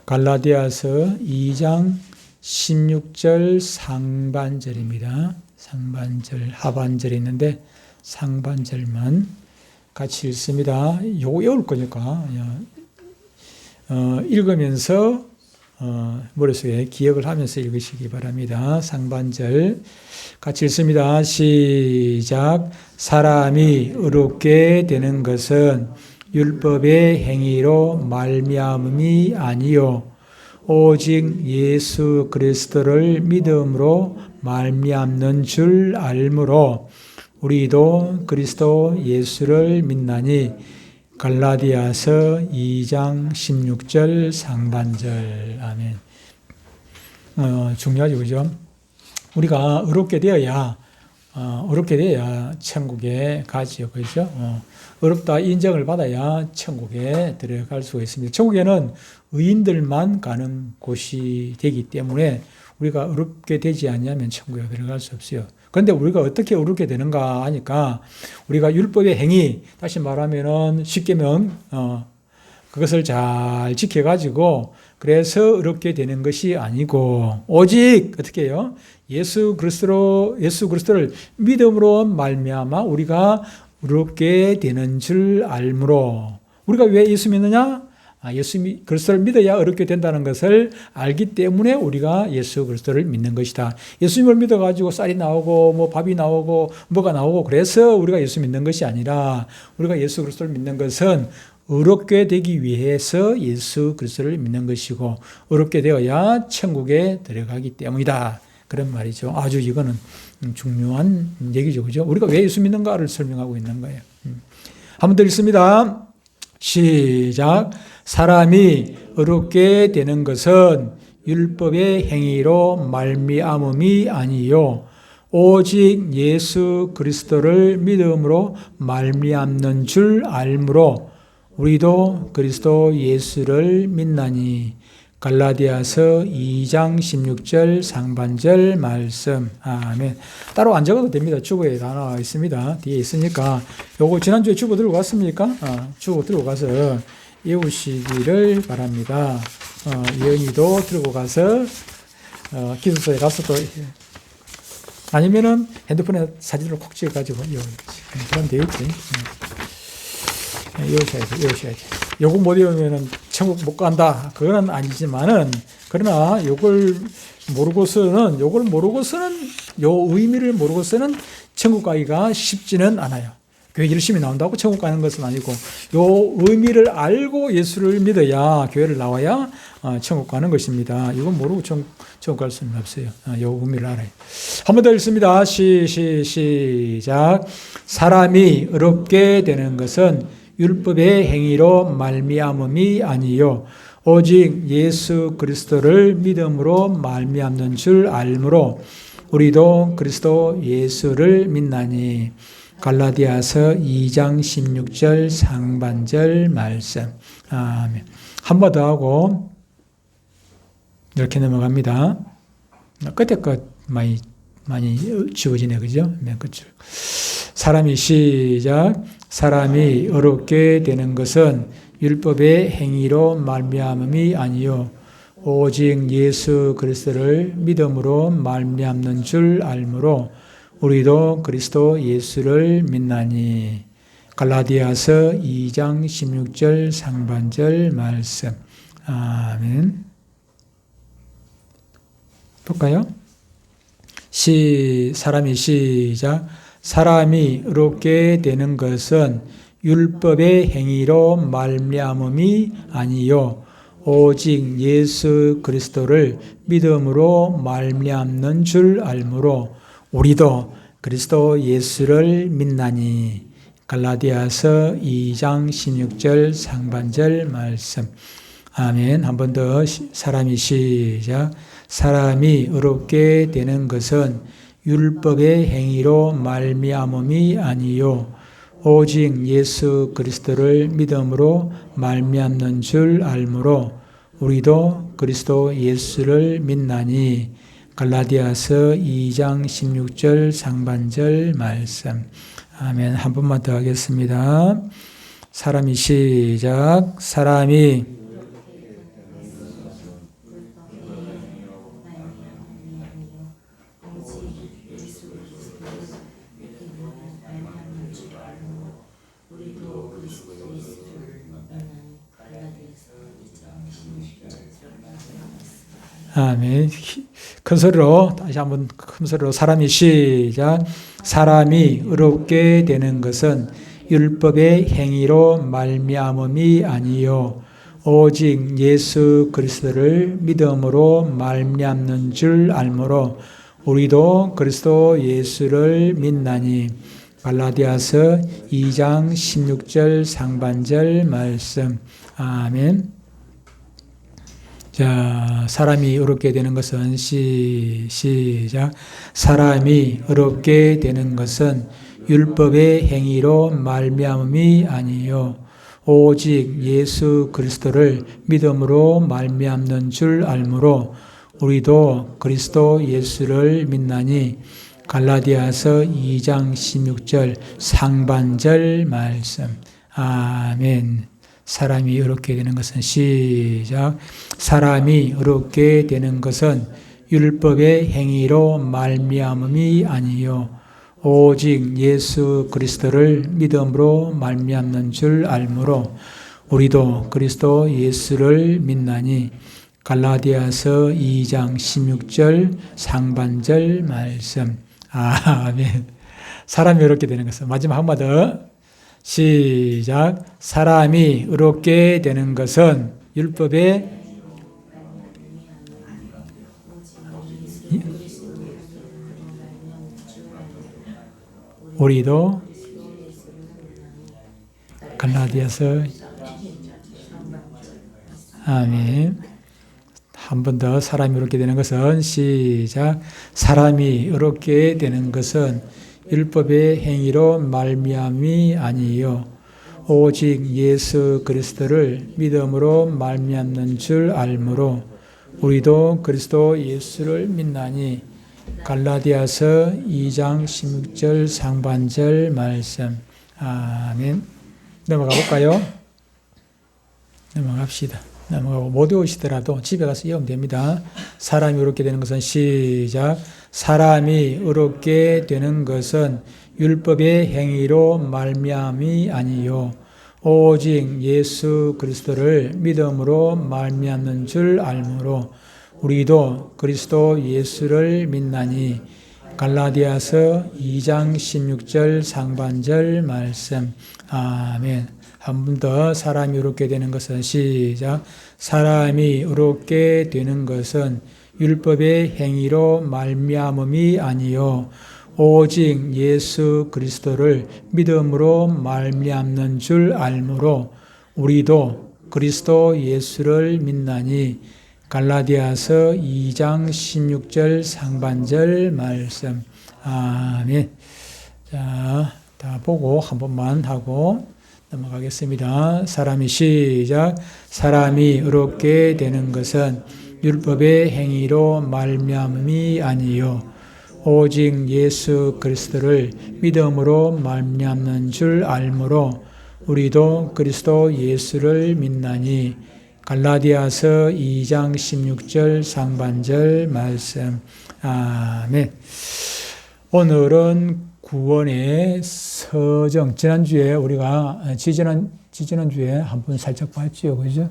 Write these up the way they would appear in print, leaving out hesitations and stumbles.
갈라디아서 2장 16절 상반절입니다. 상반절, 하반절이 있는데 상반절만 같이 읽습니다. 요거 외울 거니까 읽으면서 머릿속에 기억을 하면서 읽으시기 바랍니다. 상반절 같이 읽습니다. 시작. 사람이 의롭게 되는 것은 율법의 행위로 말미암음이 아니요 오직 예수 그리스도를 믿음으로 말미암는 줄 알므로 우리도 그리스도 예수를 믿나니. 갈라디아서 2장 16절 상반절. 아멘. 중요하죠, 그죠? 우리가 의롭게 되어야 천국에 가지요, 그죠? 의롭다 인정을 받아야 천국에 들어갈 수가 있습니다. 천국에는 의인들만 가는 곳이 되기 때문에 우리가 의롭게 되지 않으면 천국에 들어갈 수 없어요. 그런데 우리가 어떻게 의롭게 되는가 하니까 우리가 율법의 행위, 다시 말하면은 십계명, 그것을 잘 지켜가지고 그래서 의롭게 되는 것이 아니고 오직 어떻게 해요? 예수 그리스도를 믿음으로 말미암아 우리가 의롭게 되는 줄 알므로. 우리가 왜 예수 믿느냐? 예수 그리스도를 믿어야 의롭게 된다는 것을 알기 때문에 우리가 예수 그리스도를 믿는 것이다. 예수님을 믿어가지고 쌀이 나오고 뭐 밥이 나오고 뭐가 나오고 그래서 우리가 예수 믿는 것이 아니라 우리가 예수 그리스도를 믿는 것은 의롭게 되기 위해서 예수 그리스도를 믿는 것이고 의롭게 되어야 천국에 들어가기 때문이다. 그런 말이죠. 아주 이거는 중요한 얘기죠. 그죠? 우리가 왜 예수 믿는가를 설명하고 있는 거예요. 한 번 더 읽습니다. 시작. 사람이 의롭게 되는 것은 율법의 행위로 말미암음이 아니요 오직 예수 그리스도를 믿음으로 말미암는 줄 알므로 우리도 그리스도 예수를 믿나니. 갈라디아서 2장 16절 상반절 말씀. 아멘. 따로 안 적어도 됩니다. 주보에 다 나와 있습니다. 뒤에 있으니까. 요거 지난주에 주보 들고 갔습니까? 주보 들고 가서 외우시기를 바랍니다. 예언이도 들고 가서 기숙사에 가서 또 아니면은 핸드폰에 사진으로 콕 찍어가지고 그럼 되겠지. 외우셔야 돼. 요거 못 외우면은 천국 못 간다. 그건 아니지만은, 그러나 요걸 모르고서는, 요 의미를 모르고서는 천국 가기가 쉽지는 않아요. 교회 열심히 나온다고 천국 가는 것은 아니고, 요 의미를 알고 예수를 믿어야, 교회를 나와야 천국 가는 것입니다. 이건 모르고 천국 갈 수는 없어요. 요 의미를 알아요. 한 번 더 읽습니다. 시작. 사람이 의롭게 되는 것은 율법의 행위로 말미암음이 아니요 오직 예수 그리스도를 믿음으로 말미암는 줄 알므로 우리도 그리스도 예수를 믿나니. 갈라디아서 2장 16절 상반절 말씀. 아멘. 한 번 더 하고 이렇게 넘어갑니다. 끝에 것 많이 지워지네, 그죠? 맨 끝줄. 사람이 시작. 사람이 의롭게 되는 것은 율법의 행위로 말미암음이 아니요 오직 예수 그리스도를 믿음으로 말미암는 줄 알므로 우리도 그리스도 예수를 믿나니. 갈라디아서 2장 16절 상반절 말씀. 아멘. 볼까요? 사람이 시작. 사람이 의롭게 되는 것은 율법의 행위로 말미암음이 아니요 오직 예수 그리스도를 믿음으로 말미암는 줄 알므로 우리도 그리스도 예수를 믿나니. 갈라디아서 2장 16절 상반절 말씀. 아멘. 한 번 더 사람이 시작. 사람이 의롭게 되는 것은 율법의 행위로 말미암음이 아니요 오직 예수 그리스도를 믿음으로 말미암는 줄 알므로 우리도 그리스도 예수를 믿나니. 갈라디아서 2장 16절 상반절 말씀. 아멘. 한 번만 더 하겠습니다. 사람이 시작. 사람이 아멘. 큰 소리로 다시 한번 큰 소리로 사람이 시작. 사람이 의롭게 되는 것은 율법의 행위로 말미암음이 아니요 오직 예수 그리스도를 믿음으로 말미암는 줄 알므로 우리도 그리스도 예수를 믿나니. 갈라디아서 2장 16절 상반절 말씀. 아멘. 자, 사람이 의롭게 되는 것은 시작. 사람이 의롭게 되는 것은 율법의 행위로 말미암음이 아니요 오직 예수 그리스도를 믿음으로 말미암는 줄 알므로 우리도 그리스도 예수를 믿나니. 갈라디아서 2장 16절 상반절 말씀. 아멘. 사람이 의롭게 되는 것은 시작. 사람이 의롭게 되는 것은 율법의 행위로 말미암음이 아니요 오직 예수 그리스도를 믿음으로 말미암는 줄 알므로 우리도 그리스도 예수를 믿나니. 갈라디아서 2장 16절 상반절 말씀. 아멘. 사람이 의롭게 되는 것은 마지막 한마디 더. 시작. 사람이 의롭게 되는 것은 율법의 우리도 갈라디아서 아멘. 한 번 더. 사람이 의롭게 되는 것은 시작. 사람이 의롭게 되는 것은 율법의 행위로 말미암이 아니요 오직 예수 그리스도를 믿음으로 말미암는 줄 알므로 우리도 그리스도 예수를 믿나니. 갈라디아서 2장 16절 상반절 말씀. 아멘. 넘어가 볼까요? 넘어갑시다. 넘어가고 못 외우시더라도 집에 가서 외우면 됩니다. 사람이 의롭게 되는 것은 시작. 사람이 의롭게 되는 것은 율법의 행위로 말미암이 아니요 오직 예수 그리스도를 믿음으로 말미암는 줄 알므로 우리도 그리스도 예수를 믿나니. 갈라디아서 2장 16절 상반절 말씀. 아멘. 한 번 더. 사람이 의롭게 되는 것은 시작. 사람이 의롭게 되는 것은 율법의 행위로 말미암음이 아니요 오직 예수 그리스도를 믿음으로 말미암는 줄 알므로 우리도 그리스도 예수를 믿나니. 갈라디아서 2장 16절 상반절 말씀. 아멘. 자, 다 보고 한 번만 하고 넘어가겠습니다. 사람이 시작. 사람이 의롭게 되는 것은 율법의 행위로 말미암음이 아니요 오직 예수 그리스도를 믿음으로 말미암는 줄 알므로 우리도 그리스도 예수를 믿나니. 갈라디아서 2장 16절 상반절 말씀. 아멘. 오늘은 구원의 서정. 지난주에 우리가 지지난주에 한번 살짝 봤죠. 그죠?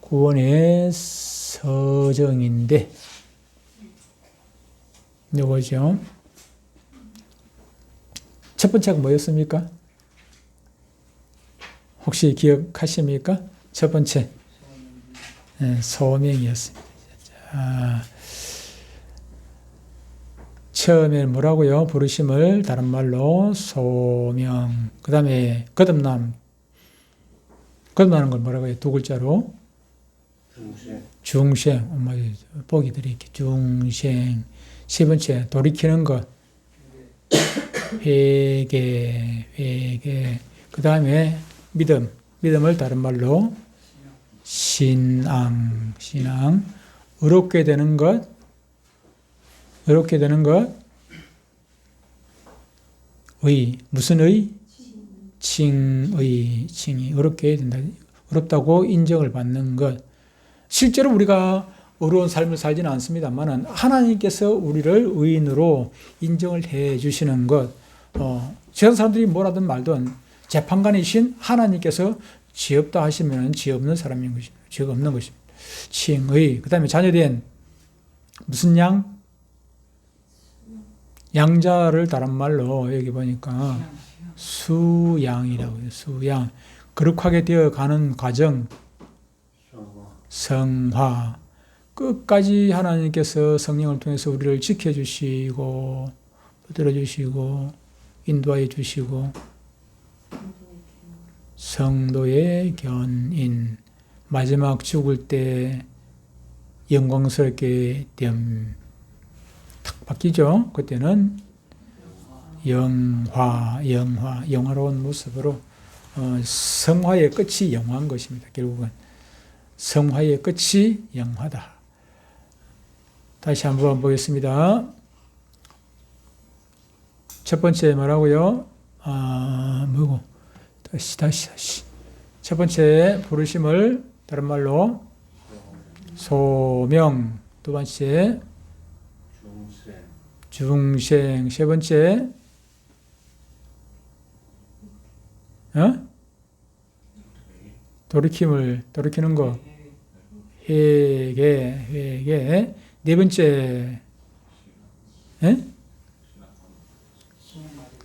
구원의 서정인데 이거죠. 첫 번째가 뭐였습니까? 혹시 기억하십니까? 첫 번째 소명이었습니다. 자, 처음에는 뭐라고요? 부르심을 다른 말로 소명. 그 다음에 거듭나는 걸 뭐라고 해요? 두 글자로 중생. 보기 드릴게요. 중생. 세 번째 돌이키는 것. 회개. 그 다음에 믿음을 다른 말로 신앙. 의롭게 되는 것. 의. 무슨 의? 칭의. 의롭게 된다. 의롭다고 인정을 받는 것. 실제로 우리가 의로운 삶을 살지는 않습니다만 하나님께서 우리를 의인으로 인정을 해 주시는 것. 세상 사람들이 뭐라든 말든 재판관이신 하나님께서 죄 없다 하시면 죄 없는 사람인 것입니다. 죄가 없는 것입니다. 칭의. 그 다음에 자녀된 무슨 양? 양자를 다른 말로 여기 보니까 수양이라고 해요. 수양. 거룩하게 되어가는 과정, 성화. 끝까지 하나님께서 성령을 통해서 우리를 지켜주시고 붙들어주시고 인도하여 주시고 성도의 견인, 마지막 죽을 때 영광스럽게 탁 바뀌죠. 그때는 영화로운 모습으로 성화의 끝이 영화인 것입니다. 결국은 성화의 끝이 영화다. 다시 한번 보겠습니다. 첫 번째 뭐라고요? 뭐고? 다시. 첫 번째 부르심을 다른 말로 소명. 두 번째 중생. 세 번째 돌이키는 거. 회개. 네 번째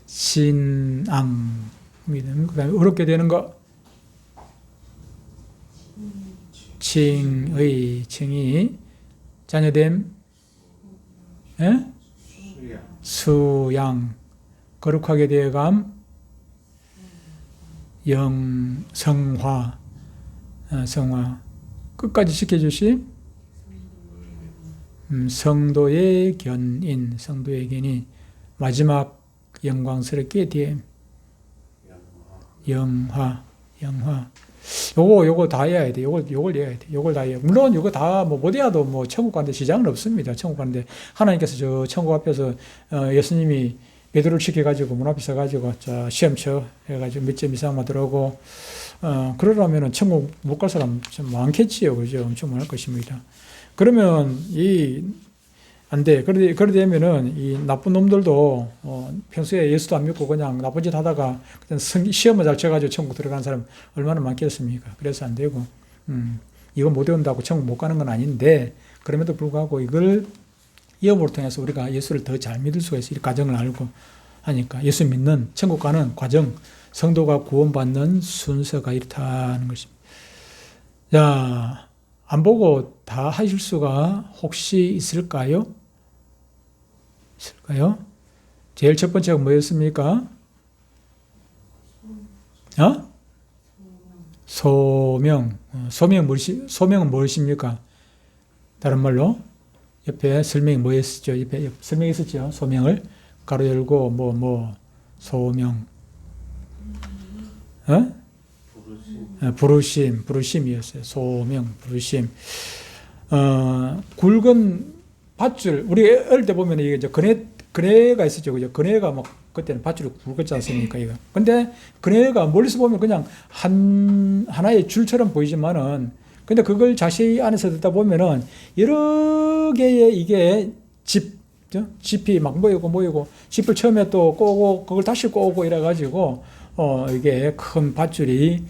신앙. 그 다음에 어렵게 되는 거. 칭의. 자녀됨. 수양. 거룩하게 되어감. 성화. 끝까지 지켜주심. 성도의 견인. 마지막 영광스럽게 됨. 영화. 요거 다 해야 돼. 요걸 해야 돼. 요걸 다 해야 돼. 물론 요거 다 못 해도 천국 가는데 지장은 없습니다. 천국 가는데 하나님께서 저 천국 앞에서 예수님이 베드로를 시켜가지고 문 앞에 서가지고 자 시험 쳐 해가지고 몇 점 이상만 들어오고 그러려면은 천국 못 갈 사람 좀 많겠지요, 그죠? 엄청 많을 것입니다. 그러면 안 돼. 그러되면은 이 나쁜 놈들도 평소에 예수도 안 믿고 그냥 나쁜 짓 하다가 그냥 시험을 잘 쳐가지고 천국 들어가는 사람 얼마나 많겠습니까? 그래서 안 되고 이거 못 외운다고 천국 못 가는 건 아닌데 그럼에도 불구하고 이걸 예업을 통해서 우리가 예수를 더 잘 믿을 수가 있어요. 이 과정을 알고 하니까 예수 믿는 천국 가는 과정, 성도가 구원받는 순서가 이렇다는 것입니다. 자, 안 보고 다 하실 수가 혹시 있을까요? 제일 첫 번째가 뭐였습니까? 소명. 소명은 무엇입니까? 다른 말로 옆에 설명이 뭐였었죠? 옆에 설명이 있었죠? 소명을 가로 열고 소명. 부르심이었어요. 소명, 부르심. 굵은 밧줄, 우리 어릴 때 보면 이게 그네가 있었죠. 그죠? 그네가 그때는 밧줄이 굵었지 않습니까? 이거. 근데 그네가 멀리서 보면 그냥 하나의 줄처럼 보이지만은, 근데 그걸 자세히 안에서 듣다 보면은 여러 개의 이게 짚이 막 모이고, 짚을 처음에 또 꼬고, 그걸 다시 꼬고 이래가지고, 이게 큰 밧줄이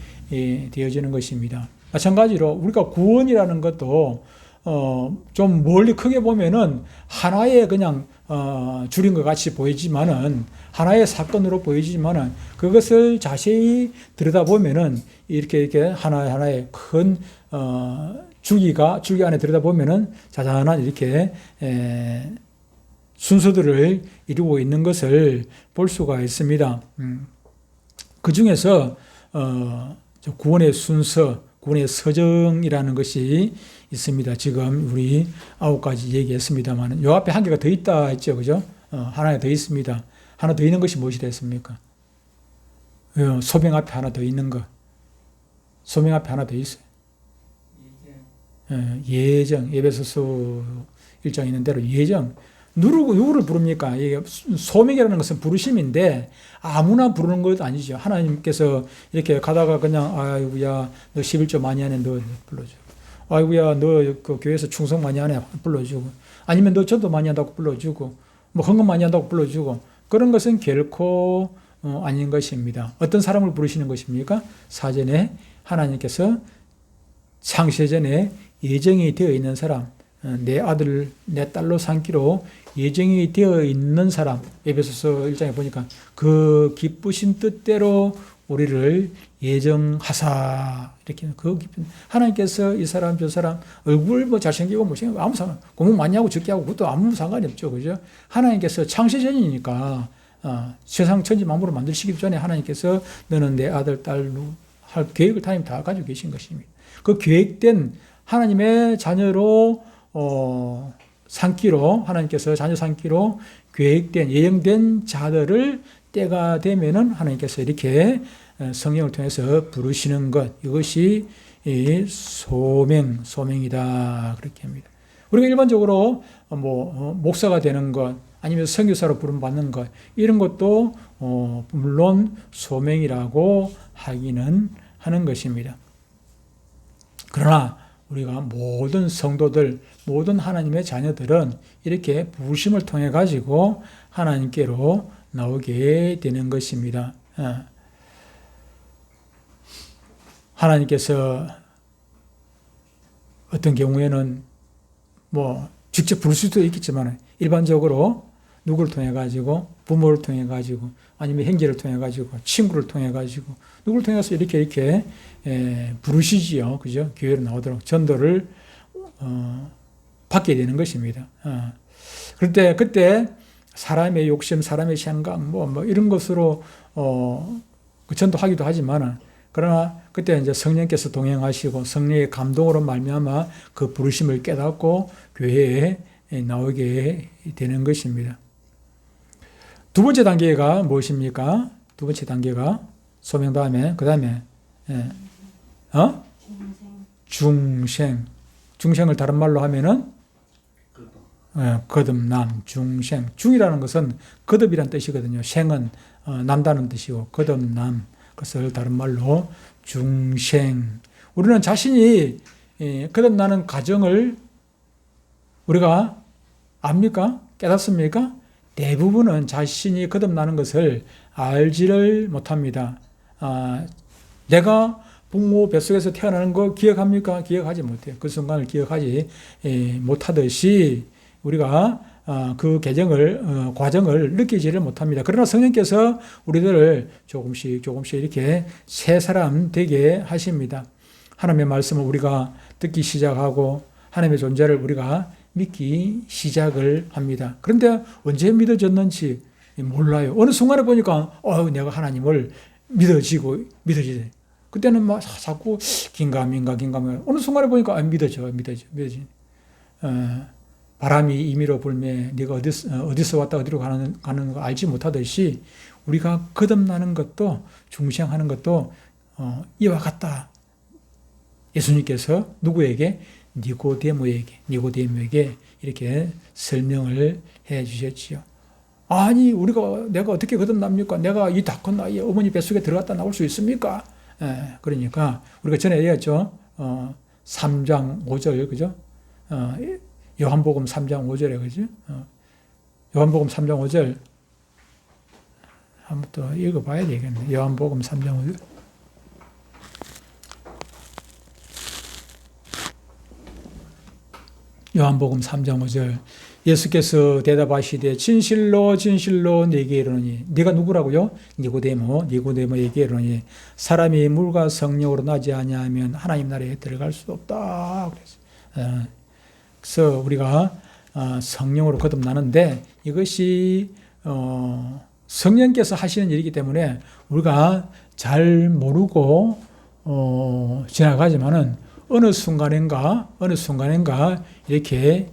되어지는 것입니다. 마찬가지로 우리가 구원이라는 것도 좀 멀리 크게 보면은 하나의 그냥 줄인 것 같이 보이지만은 하나의 사건으로 보이지만은 그것을 자세히 들여다보면은 이렇게 하나의 큰 줄기 안에 들여다보면은 자잘한 이렇게 순서들을 이루고 있는 것을 볼 수가 있습니다. 그 중에서 구원의 순서, 구원의 서정이라는 것이 있습니다. 지금 우리 9가지 얘기했습니다만 요 앞에 한 개가 더 있다 했죠, 그죠? 하나 더 있습니다. 하나 더 있는 것이 무엇이 됐습니까? 소명 앞에 하나 더 있는 거. 소명 앞에 하나 더 있어요. 예정. 에베소서 1장 있는 대로 예정. 누구를 부릅니까? 이게 소명이라는 것은 부르심인데 아무나 부르는 것도 아니죠. 하나님께서 이렇게 가다가 그냥 아이고야 너 11조 많이 하네 너 불러주고, 아이고야 너 그 교회에서 충성 많이 하네 불러주고, 아니면 너 전도 많이 한다고 불러주고, 헌금 많이 한다고 불러주고, 그런 것은 결코 아닌 것입니다. 어떤 사람을 부르시는 것입니까? 사전에 하나님께서 창세 전에 예정이 되어 있는 사람, 내 아들 내 딸로 삼기로 예정이 되어 있는 사람, 에베소서 1장에 보니까 그 기쁘신 뜻대로 우리를 예정하사, 이렇게 그 깊은 하나님께서 이 사람 저 사람 얼굴 뭐 잘생기고 못생기고 아무 상관, 공부 많이 하고 적게 하고 그것도 아무 상관이 없죠. 그죠? 하나님께서 창세전이니까 세상 천지 만물을 만드시기 전에 하나님께서 너는 내 아들 딸로 할 계획을 다 가지고 계신 것입니다. 그 계획된 하나님의 자녀로 삼기로, 하나님께서 자녀 삼기로 계획된 예정된 자들을 때가 되면은 하나님께서 이렇게 성령을 통해서 부르시는 것, 이것이 소명이다, 그렇게 합니다. 우리가 일반적으로 목사가 되는 것, 아니면 선교사로 부름받는 것, 이런 것도 물론 소명이라고 하기는 하는 것입니다. 그러나 우리가 모든 성도들, 모든 하나님의 자녀들은 이렇게 부르심을 통해 가지고 하나님께로 나오게 되는 것입니다. 하나님께서 어떤 경우에는 직접 부를 수도 있겠지만 일반적으로 누구를 통해 가지고, 부모를 통해 가지고, 아니면 형제를 통해 가지고, 친구를 통해 가지고, 누구를 통해서 이렇게 부르시지요. 그죠? 교회로 나오도록 전도를 받게 되는 것입니다. 그때 사람의 욕심, 사람의 생각, 이런 것으로 전도하기도 하지만, 그러나 그때 이제 성령께서 동행하시고 성령의 감동으로 말미암아 그 부르심을 깨닫고 교회에 나오게 되는 것입니다. 두 번째 단계가 무엇입니까? 두 번째 단계가 소명 다음에, 그 다음에 중생. 중생을 다른 말로 하면은 거듭남, 중생. 중이라는 것은 거듭이란 뜻이거든요. 생은 남다는 뜻이고, 거듭남, 그것을 다른 말로 중생. 우리는 자신이 거듭나는 과정을 우리가 압니까? 깨닫습니까? 대부분은 자신이 거듭나는 것을 알지를 못합니다. 내가 부모 뱃속에서 태어나는 거 기억합니까? 기억하지 못해요. 그 순간을 기억하지 못하듯이 우리가 그 과정을 느끼지를 못합니다. 그러나 성령께서 우리들을 조금씩 이렇게 새 사람 되게 하십니다. 하나님의 말씀을 우리가 듣기 시작하고 하나님의 존재를 우리가 믿기 시작을 합니다. 그런데 언제 믿어졌는지 몰라요. 어느 순간에 보니까 내가 하나님을 믿어지네. 그때는 막 자꾸 긴가민가. 어느 순간에 보니까 믿어져. 바람이 임의로 불매 네가 어디서 왔다 어디로 가는 거 알지 못하듯이 우리가 거듭나는 것도 중생하는 것도 이와 같다. 예수님께서 누구에게? 니고데모에게 이렇게 설명을 해 주셨지요. 아니 내가 어떻게 거듭납니까? 내가 이 다 큰 나이에 어머니 뱃속에 들어갔다 나올 수 있습니까? 그러니까 우리가 전에 얘기했죠. 3장 5절 그죠? 요한복음 3장 5절에 그죠? 요한복음 3장 5절 한번 또 읽어봐야 되겠네. 요한복음 3장 5절. 요한복음 3장 5절. 예수께서 대답하시되 진실로 네게 이르노니. 네가 누구라고요? 니고데모에게 이르노니 사람이 물과 성령으로 나지 아니하면 하나님 나라에 들어갈 수 없다. 그래서 우리가 성령으로 거듭나는데 이것이 성령께서 하시는 일이기 때문에 우리가 잘 모르고 지나가지만은 어느 순간인가 이렇게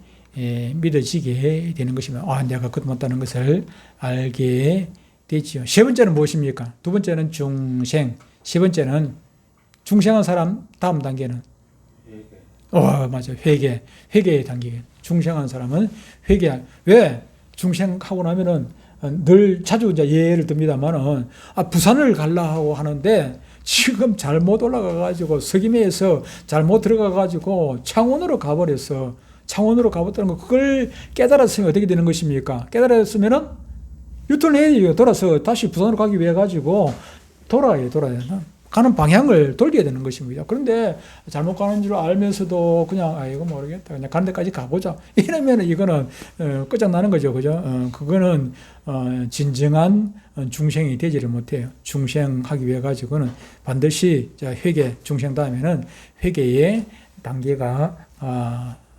믿어지게 되는 것입니다. 내가 거듭났다는 것을 알게 되지요. 세 번째는 무엇입니까? 두 번째는 중생, 세 번째는 중생한 사람 다음 단계는 맞아요. 회개의 단계. 중생한 사람은 회개. 왜? 중생하고 나면은 늘 자주 이제 예를 듭니다만은 부산을 갈라 하고 하는데 지금 잘못 올라가가지고 서김해에서 잘못 들어가가지고 창원으로 가버렸어. 창원으로 가봤다는 거 그걸 깨달았으면 어떻게 되는 것입니까? 깨달았으면은 유턴해야 돼요. 돌아서 다시 부산으로 가기 위해 가지고 돌아야. 가는 방향을 돌려야 되는 것입니다. 그런데 잘못 가는 줄 알면서도 그냥 이거 모르겠다. 그냥 가는 데까지 가보자. 이러면 이거는 끝장나는 거죠. 그죠? 그거는 진정한 중생이 되지를 못해요. 중생하기 위해 가지고는 반드시 회개, 중생 다음에는 회개의 단계가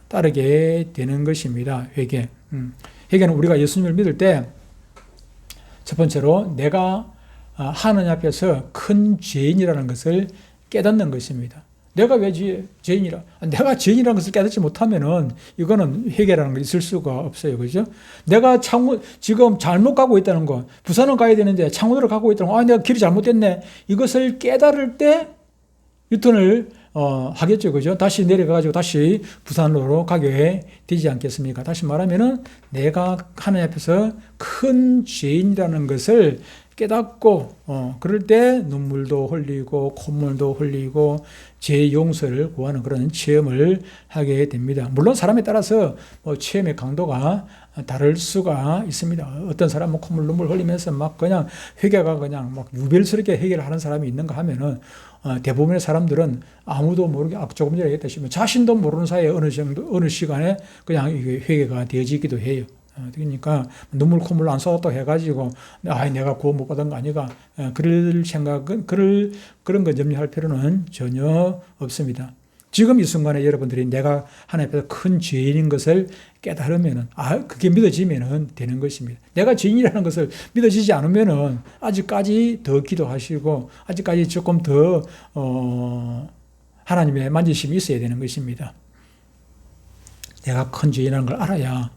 따르게 되는 것입니다. 회개. 회개는 우리가 예수님을 믿을 때 첫 번째로 내가 하나님 앞에서 큰 죄인이라는 것을 깨닫는 것입니다. 내가 왜 죄인이라? 내가 죄인이라는 것을 깨닫지 못하면은 이거는 회개라는 게 있을 수가 없어요. 그죠? 내가 지금 잘못 가고 있다는 거, 부산을 가야 되는데 창원으로 가고 있다는 거, 내가 길이 잘못됐네. 이것을 깨달을 때 유턴을 하겠죠. 그죠? 다시 내려가가지고 다시 부산으로 가게 되지 않겠습니까? 다시 말하면은 내가 하나님 앞에서 큰 죄인이라는 것을 깨닫고, 그럴 때 눈물도 흘리고, 콧물도 흘리고, 죄 용서를 구하는 그런 체험을 하게 됩니다. 물론 사람에 따라서 체험의 강도가 다를 수가 있습니다. 어떤 사람은 콧물, 눈물 흘리면서 막 그냥 회개가 그냥 막 유별스럽게 회개를 하는 사람이 있는가 하면은, 대부분의 사람들은 아무도 모르게, 조금 전에 얘기했다시피 자신도 모르는 사이에 어느 시간에 그냥 회개가 되어지기도 해요. 그러니까 눈물 콧물 안 쏟았다고 해가지고 내가 구원 못 받은 거 아니가, 그럴 생각은 그런 거 염려할 필요는 전혀 없습니다. 지금 이 순간에 여러분들이 내가 하나님 앞에서 큰 죄인인 것을 깨달으면은 그게 믿어지면은 되는 것입니다. 내가 죄인이라는 것을 믿어지지 않으면은 아직까지 더 기도하시고 아직까지 조금 더 하나님의 만지심이 있어야 되는 것입니다. 내가 큰 죄인이라는 걸 알아야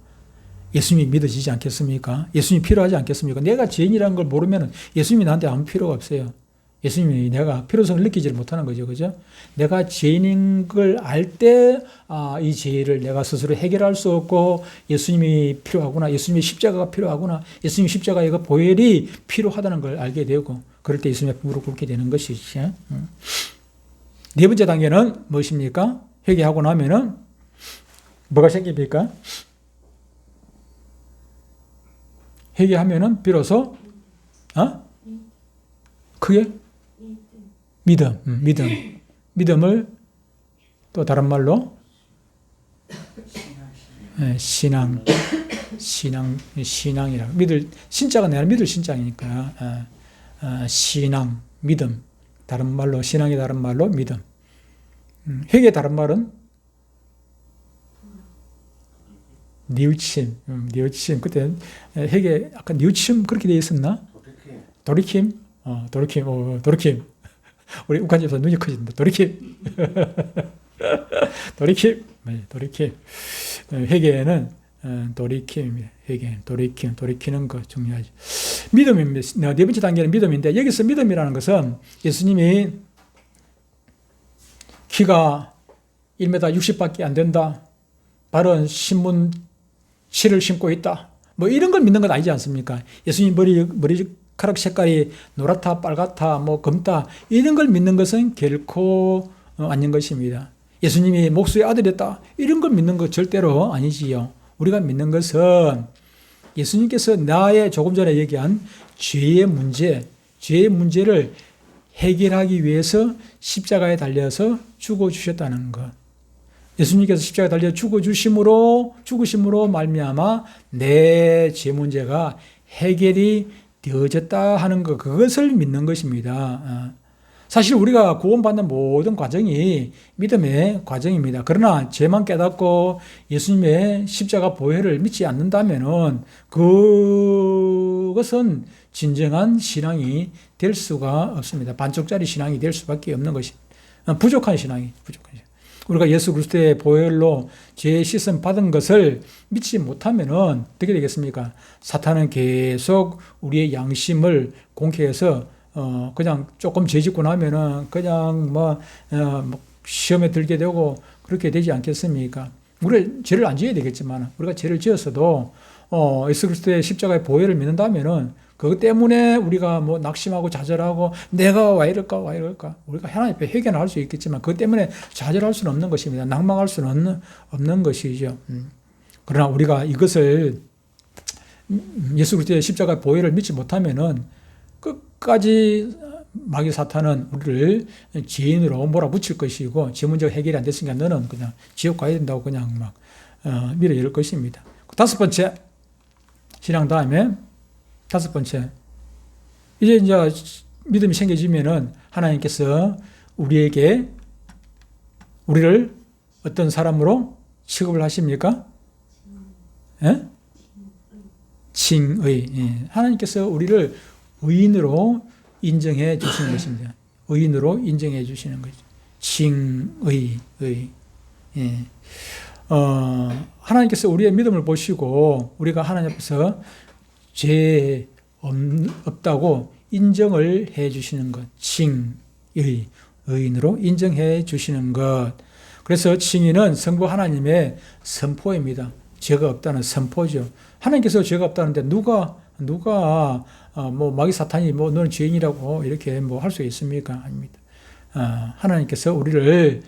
예수님이 믿어지지 않겠습니까? 예수님이 필요하지 않겠습니까? 내가 죄인이라는 걸 모르면 예수님이 나한테 아무 필요가 없어요. 예수님이 내가 필요성을 느끼지 못하는 거죠. 그죠? 내가 죄인인 걸 알 때, 이 죄를 내가 스스로 해결할 수 없고, 예수님이 필요하구나, 예수님의 십자가가 필요하구나, 예수님의 십자가의 그 보혈이 필요하다는 걸 알게 되고, 그럴 때 예수님의 무릎 꿇게 되는 것이죠. 네 번째 단계는 무엇입니까? 회개하고 나면은, 뭐가 생깁니까? 회개하면은 비로소 크게 믿음을 또 다른 말로 신앙이라 신자가 내가 믿을 신자이니까 신앙, 믿음, 다른 말로 신앙이 다른 말로 믿음. 회개 다른 말은 뉘우침. 그때 회개 아까 뉘우침 그렇게 되어 있었나? 돌이킴. 돌이킴. 우리 욱한 집사 눈이 커진다. 돌이킴. 돌이킴. 회개는 돌이킴입니다. 돌이키는 거 중요하죠. 믿음입니다. 네 번째 단계는 믿음인데, 여기서 믿음이라는 것은 예수님이 키가 1m 60밖에 안 된다. 발은 신문실을 신고 있다. 뭐 이런 걸 믿는 건 아니지 않습니까? 예수님 머리카락 색깔이 노랗다, 빨갛다, 검다, 이런 걸 믿는 것은 결코 아닌 것입니다. 예수님이 목수의 아들이었다, 이런 걸 믿는 것 절대로 아니지요. 우리가 믿는 것은 예수님께서 나의 조금 전에 얘기한 죄의 문제를 해결하기 위해서 십자가에 달려서 죽어주셨다는 것. 예수님께서 십자가에 달려 죽으심으로 말미암아 내 죄 문제가 해결이 되어졌다 하는 것, 그것을 믿는 것입니다. 사실 우리가 구원받는 모든 과정이 믿음의 과정입니다. 그러나 죄만 깨닫고 예수님의 십자가 보혈을 믿지 않는다면은 그것은 진정한 신앙이 될 수가 없습니다. 반쪽짜리 신앙이 될 수밖에 없는 것입니다. 부족한 신앙이. 우리가 예수 그리스도의 보혈로 죄 씻음 받은 것을 믿지 못하면은 어떻게 되겠습니까? 사탄은 계속 우리의 양심을 공격해서 그냥 조금 죄 짓고 나면은 그냥 시험에 들게 되고 그렇게 되지 않겠습니까? 우리가 죄를 안 지어야 되겠지만 우리가 죄를 지었어도 예수 그리스도의 십자가의 보혈을 믿는다면은 그것 때문에 우리가 낙심하고 좌절하고 내가 왜 이럴까 우리가 하나님 앞에 회개는 할 수 있겠지만 그것 때문에 좌절할 수는 없는 것입니다. 낭망할 수는 없는 것이죠. 그러나 우리가 이것을 예수 그리스도의 십자가 보혈을 믿지 못하면은 끝까지 마귀 사탄은 우리를 죄인으로 몰아붙일 것이고 죄 문제가 해결이 안 됐으니까 너는 그냥 지옥 가야 된다고 그냥 막 밀어열 것입니다. 다섯 번째, 신앙 다음에 다섯 번째, 이제 믿음이 생겨지면은 하나님께서 우리를 어떤 사람으로 취급을 하십니까? 예? 칭의. 예. 하나님께서 우리를 의인으로 인정해 주시는 것입니다. 의인으로 인정해 주시는 거죠. 칭의. 예. 하나님께서 우리의 믿음을 보시고 우리가 하나님 앞에서 죄 없다고 인정을 해 주시는 것. 칭의. 의인으로 인정해 주시는 것. 그래서 칭의는 성부 하나님의 선포입니다. 죄가 없다는 선포죠. 하나님께서 죄가 없다는데 누가 뭐 마귀 사탄이 뭐 너는 죄인이라고 이렇게 뭐 할 수 있습니까? 아닙니다. 하나님께서 우리를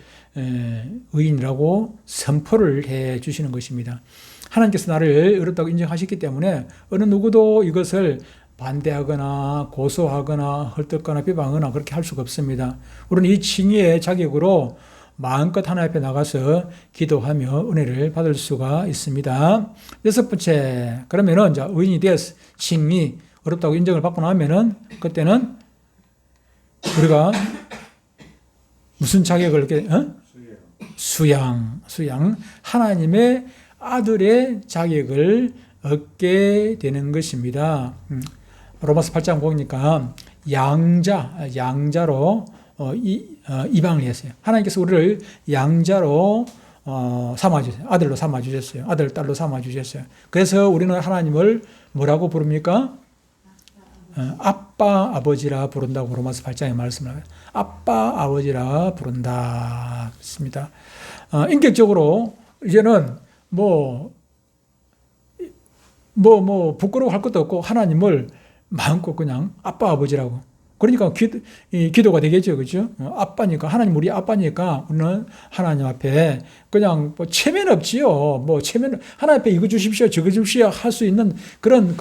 의인이라고 선포를 해 주시는 것입니다. 하나님께서 나를 의롭다고 인정하셨기 때문에 어느 누구도 이것을 반대하거나 고소하거나 헐뜯거나 비방하거나 그렇게 할 수가 없습니다. 우리는 이 칭의의 자격으로 마음껏 하나님 앞에 나가서 기도하며 은혜를 받을 수가 있습니다. 여섯 번째, 그러면은 이제 의인이 되어서 칭의, 어렵다고 인정을 받고 나면은 그때는 우리가 무슨 자격을 이렇게 수양, 하나님의 아들의 자격을 얻게 되는 것입니다. 로마서 8장 보니까 양자로 이방을 했어요. 하나님께서 우리를 양자로 삼아주셨어요. 아들로 삼아주셨어요. 아들, 딸로 삼아주셨어요. 그래서 우리는 하나님을 뭐라고 부릅니까? 아빠, 아버지라 부른다고 로마서 8장에 말씀을 해요. 아빠, 아버지라 부른다. 그렇습니다. 인격적으로 이제는 부끄러워할 것도 없고 하나님을 마음껏 그냥 아빠, 아버지라고. 그러니까 기도가 되겠죠. 그죠? 아빠니까, 하나님 우리 아빠니까 우리는 하나님 앞에 그냥 체면 없지요. 하나님 앞에 이거 주십시오, 저거 주십시오 할 수 있는 그런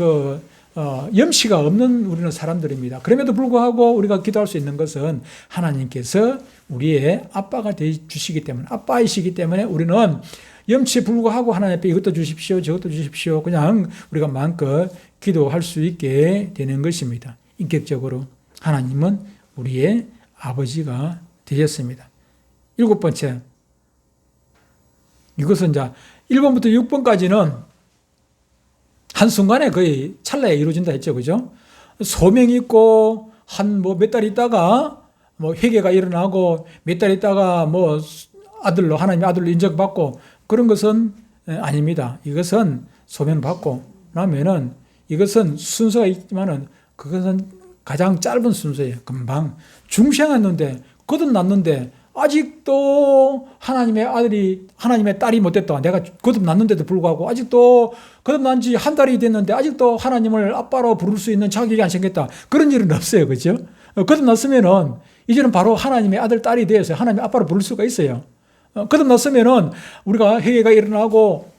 염치가 없는 우리는 사람들입니다. 그럼에도 불구하고 우리가 기도할 수 있는 것은 하나님께서 우리의 아빠가 되주시기 때문에, 아빠이시기 때문에 우리는 염치에 불구하고 하나님 앞에 이것도 주십시오, 저것도 주십시오. 그냥 우리가 마음껏 기도할 수 있게 되는 것입니다. 인격적으로. 하나님은 우리의 아버지가 되셨습니다. 일곱 번째. 이것은 이제 1번부터 6번까지는 한순간에 거의 찰나에 이루어진다 했죠. 그죠? 소명이 있고, 몇 달 있다가, 회개가 일어나고, 몇 달 있다가, 하나님의 아들로 인정받고, 그런 것은 아닙니다. 이것은 소명받고 나면은, 이것은 순서가 있지만은, 그것은 가장 짧은 순서예요. 금방. 중생했는데, 거듭났는데, 아직도 하나님의 딸이 못됐다. 내가 거듭났는데도 불구하고, 아직도 거듭난 지 한 달이 됐는데, 아직도 하나님을 아빠로 부를 수 있는 자격이 안 생겼다. 그런 일은 없어요. 그죠? 거듭났으면은, 이제는 바로 하나님의 아들, 딸이 되어서 하나님의 아빠로 부를 수가 있어요. 거듭났으면은, 우리가 회개가 일어나고,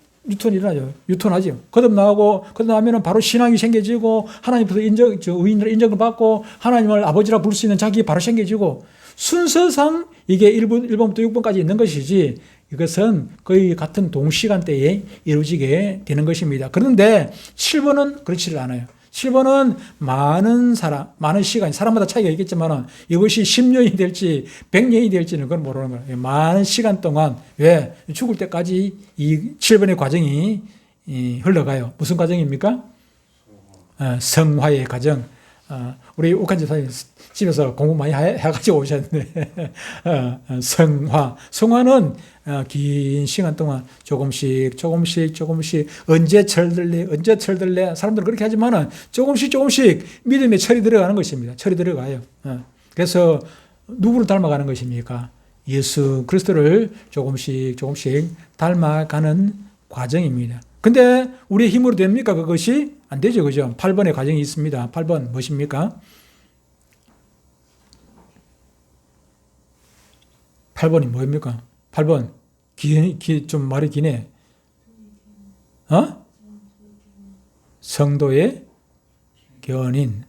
유턴하죠. 거듭나면은 바로 신앙이 생겨지고, 하나님께서 의인으로 인정을 받고, 하나님을 아버지라 부를 수 있는 자격이 바로 생겨지고, 순서상 이게 1번부터 6번까지 있는 것이지, 이것은 거의 같은 동시간대에 이루어지게 되는 것입니다. 그런데 7번은 그렇지를 않아요. 7번은 많은 시간, 사람마다 차이가 있겠지만 이것이 10년이 될지 100년이 될지는 그건 모르는 거예요. 많은 시간 동안, 왜? 죽을 때까지 이 7번의 과정이 흘러가요. 무슨 과정입니까? 성화의 과정. 우리 옥한 집사님 집에서 공부 많이 해가지고 오셨는데, 성화는 긴 시간 동안 조금씩, 언제 철들래? 사람들은 그렇게 하지만은 조금씩 믿음의 철이 들어가는 것입니다. 철이 들어가요. 그래서 누구를 닮아가는 것입니까? 예수 그리스도를 조금씩 닮아가는 과정입니다. 근데 우리의 힘으로 됩니까? 그것이? 안 되죠. 그죠? 8번의 과정이 있습니다. 8번 무엇입니까? 8번이 뭐입니까? 8번. 좀 말이 기네. 성도의 견인.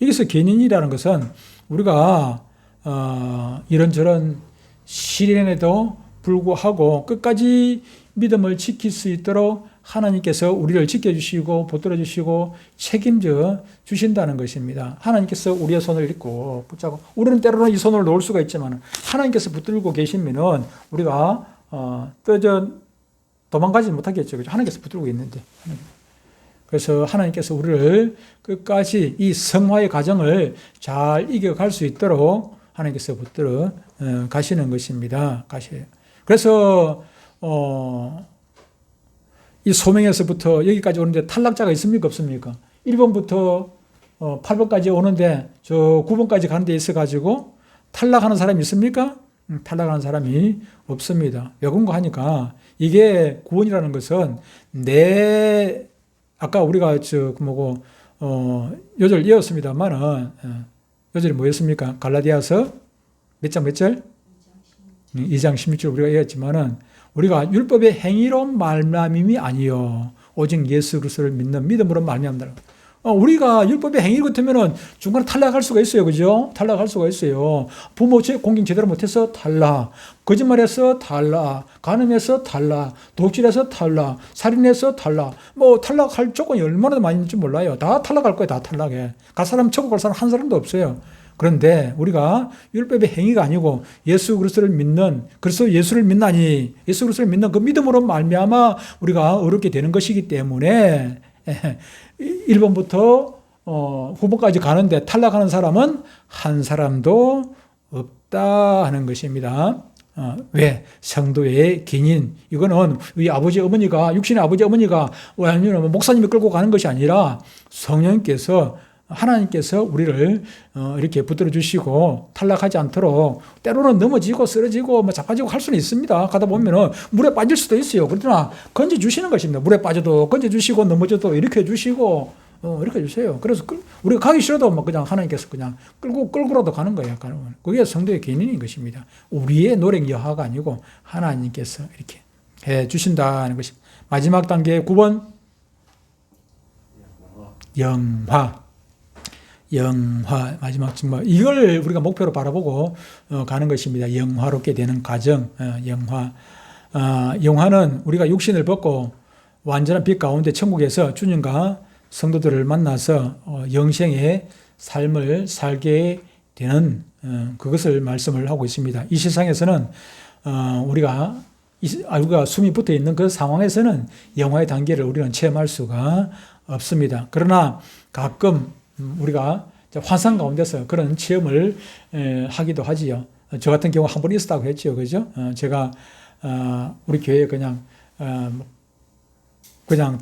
여기서 견인이라는 것은 우리가 이런저런 시련에도 불구하고 끝까지 믿음을 지킬 수 있도록 하나님께서 우리를 지켜주시고 붙들어주시고 책임져 주신다는 것입니다. 하나님께서 우리의 손을 이끌고 붙잡고, 우리는 때로는 이 손을 놓을 수가 있지만 하나님께서 붙들고 계시면은 우리가 도망가지 못하겠죠. 그죠? 하나님께서 붙들고 있는데. 그래서 하나님께서 우리를 끝까지 이 성화의 과정을 잘 이겨갈 수 있도록 하나님께서 붙들어 가시는 것입니다. 그래서 이 소명에서부터 여기까지 오는데 탈락자가 있습니까? 없습니까? 1번부터 8번까지 오는데 저 9번까지 가는 데 있어가지고 탈락하는 사람이 있습니까? 탈락하는 사람이 없습니다. 왜 그런가 하니까 이게 구원이라는 것은 아까 우리가 요절 이었습니다만은 요절이 뭐였습니까? 갈라디아서 몇 절? 2장 16절 우리가 이었지만은 우리가 율법의 행위로 말미암음이 아니요 오직 예수 그리스도를 믿는 믿음으로 말미암다. 우리가 율법의 행위 같으면은 중간에 탈락할 수가 있어요, 그죠? 탈락할 수가 있어요. 부모 공경 제대로 못해서 탈락, 거짓말해서 탈락, 간음해서 탈락, 독질해서 탈락, 살인해서 탈락. 뭐 탈락할 조건이 얼마나 많이 있는지 몰라요. 다 탈락할 거예요, 다 탈락해. 갈 사람 천국 갈 사람 한 사람도 없어요. 그런데 우리가 율법의 행위가 아니고 예수 그리스도를 믿는, 그리스도 예수를 믿나니 예수 그리스도를 믿는 그 믿음으로 말미암아 우리가 어렵게 되는 것이기 때문에 1번부터 9번까지 가는데 탈락하는 사람은 한 사람도 없다 하는 것입니다. 왜? 성도의 기인. 이거는 우리 아버지 어머니가, 육신의 아버지 어머니가 아니면 목사님이 끌고 가는 것이 아니라 성령께서, 하나님께서 우리를 이렇게 붙들어 주시고 탈락하지 않도록, 때로는 넘어지고 쓰러지고 자빠지고 할 수는 있습니다. 가다 보면은 물에 빠질 수도 있어요. 그러나 건져 주시는 것입니다. 물에 빠져도 건져 주시고 넘어져도 이렇게 해 주시고 이렇게 해 주세요. 그래서 우리가 가기 싫어도 그냥 하나님께서 그냥 끌고라도 가는 거예요. 그게 성도의 개인인 것입니다. 우리의 노력 여하가 아니고 하나님께서 이렇게 해 주신다는 것입니다. 마지막 단계 9번 영화 마지막 정말 이걸 우리가 목표로 바라보고 가는 것입니다. 영화롭게 되는 과정. 영화는 우리가 육신을 벗고 완전한 빛 가운데 천국에서 주님과 성도들을 만나서 영생의 삶을 살게 되는 그것을 말씀을 하고 있습니다. 이 세상에서는 우리가 숨이 붙어 있는 그 상황에서는 영화의 단계를 우리는 체험할 수가 없습니다. 그러나 가끔 우리가 환상 가운데서 그런 체험을 하기도 하지요. 저 같은 경우 한 번 있었다고 했죠. 그죠? 제가 우리 교회에 그냥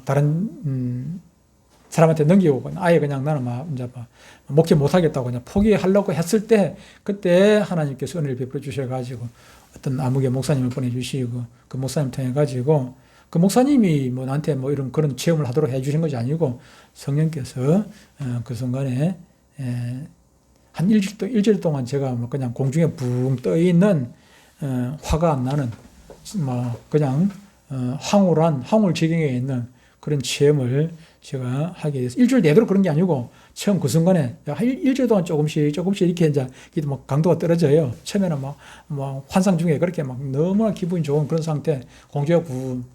다른 사람한테 넘기고 아예 그냥 나는 이제 목회 못 하겠다고 그냥 포기하려고 했을 때, 그때 하나님께서 은혜를 베풀어 주셔가지고 어떤 아무개 목사님을 보내주시고 그 목사님 통해가지고 그 목사님이 나한테 이런 그런 체험을 하도록 해주신 것이 아니고 성령께서 그 순간에 한 일주일 동안 제가 그냥 공중에 붕 떠 있는 화가 안 나는 그냥 황홀 지경에 있는 그런 체험을 제가 하게 됐어요. 일주일 내도록 그런 게 아니고 처음 그 순간에 일주일 동안 조금씩 이렇게 이제 강도가 떨어져요. 처음에는 환상 중에 그렇게 너무나 기분이 좋은 그런 상태, 공중에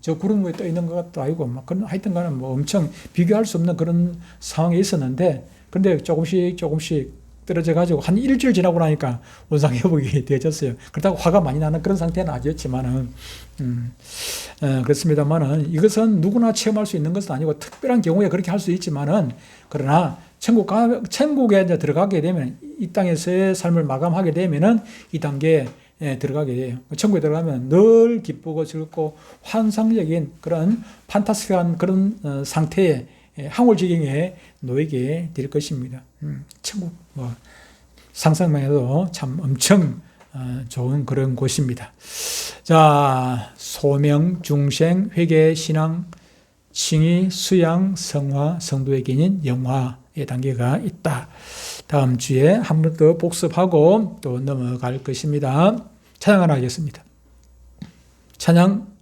저 구름 위에 떠 있는 것도 아니고 하여튼 간에 엄청 비교할 수 없는 그런 상황에 있었는데, 근데 조금씩 떨어져가지고 한 일주일 지나고 나니까 원상 회복이 되어졌어요. 그렇다고 화가 많이 나는 그런 상태는 아니었지만은, 그렇습니다만은 이것은 누구나 체험할 수 있는 것은 아니고 특별한 경우에 그렇게 할 수 있지만은, 그러나 천국에 이제 들어가게 되면, 이 땅에서의 삶을 마감하게 되면은 이 단계에 들어가게 돼요. 천국에 들어가면 늘 기쁘고 즐겁고 환상적인 그런 판타스틱한 그런 상태에 황홀지경에 놓이게 될 것입니다. 천국 상상만 해도 참 엄청 좋은 그런 곳입니다. 자, 소명, 중생, 회개, 신앙, 칭의, 수양, 성화, 성도의 개인, 영화의 단계가 있다. 다음 주에 한 번 더 복습하고 또 넘어갈 것입니다. 찬양 하나 하겠습니다. 찬양